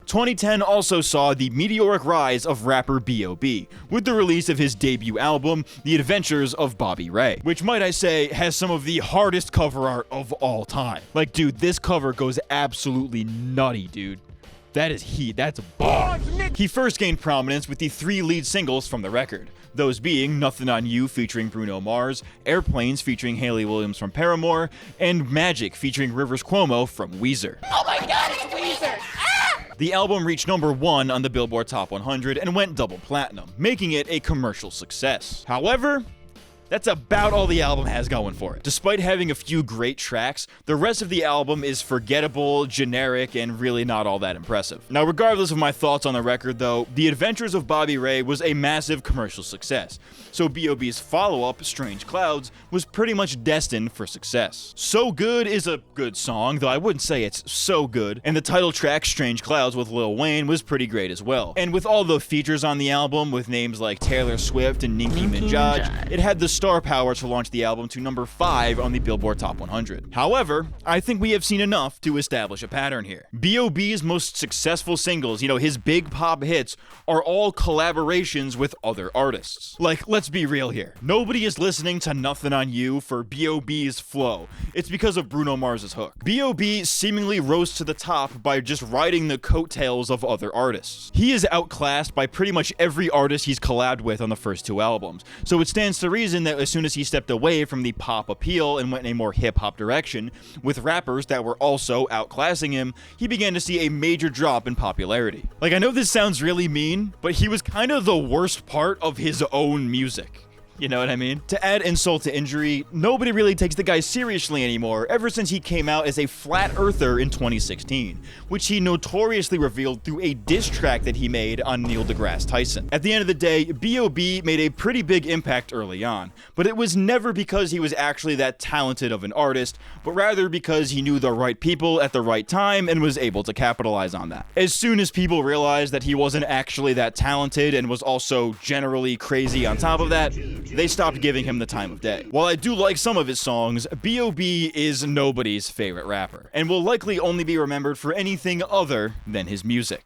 2010 also saw the meteoric rise of rapper B.o.B, with the release of his debut album, The Adventures of Bobby Ray, which, might I say, has some of the hardest cover art of all time. Like, dude, this cover goes absolutely nutty, dude. That is heat. That's bars. He first gained prominence with the 3 lead singles from the record, those being Nothing on You featuring Bruno Mars, Airplanes featuring Hayley Williams from Paramore, and Magic featuring Rivers Cuomo from Weezer. Oh my god, it's Weezer! The album reached number 1 on the Billboard Top 100 and went double platinum, making it a commercial success. However, that's about all the album has going for it. Despite having a few great tracks, the rest of the album is forgettable, generic, and really not all that impressive. Now, regardless of my thoughts on the record though, The Adventures of Bobby Ray was a massive commercial success, so B.o.B's follow-up, Strange Clouds, was pretty much destined for success. So Good is a good song, though I wouldn't say it's so good, and the title track, Strange Clouds with Lil Wayne, was pretty great as well. And with all the features on the album, with names like Taylor Swift and Nicki Minaj, it had the star power to launch the album to number 5 on the Billboard Top 100. However, I think we have seen enough to establish a pattern here. B.o.B's most successful singles, his big pop hits, are all collaborations with other artists. Like, let's be real here. Nobody is listening to Nothing on You for B.o.B's flow. It's because of Bruno Mars's hook. B.o.B seemingly rose to the top by just riding the coattails of other artists. He is outclassed by pretty much every artist he's collabed with on the first 2 albums, so it stands to reason that as soon as he stepped away from the pop appeal and went in a more hip-hop direction, with rappers that were also outclassing him, he began to see a major drop in popularity. Like, I know this sounds really mean, but he was kind of the worst part of his own music. You know what I mean? To add insult to injury, nobody really takes the guy seriously anymore ever since he came out as a flat earther in 2016, which he notoriously revealed through a diss track that he made on Neil deGrasse Tyson. At the end of the day, B.o.B made a pretty big impact early on, but it was never because he was actually that talented of an artist, but rather because he knew the right people at the right time and was able to capitalize on that. As soon as people realized that he wasn't actually that talented and was also generally crazy on top of that, they stopped giving him the time of day. While I do like some of his songs, B.o.B is nobody's favorite rapper, and will likely only be remembered for anything other than his music.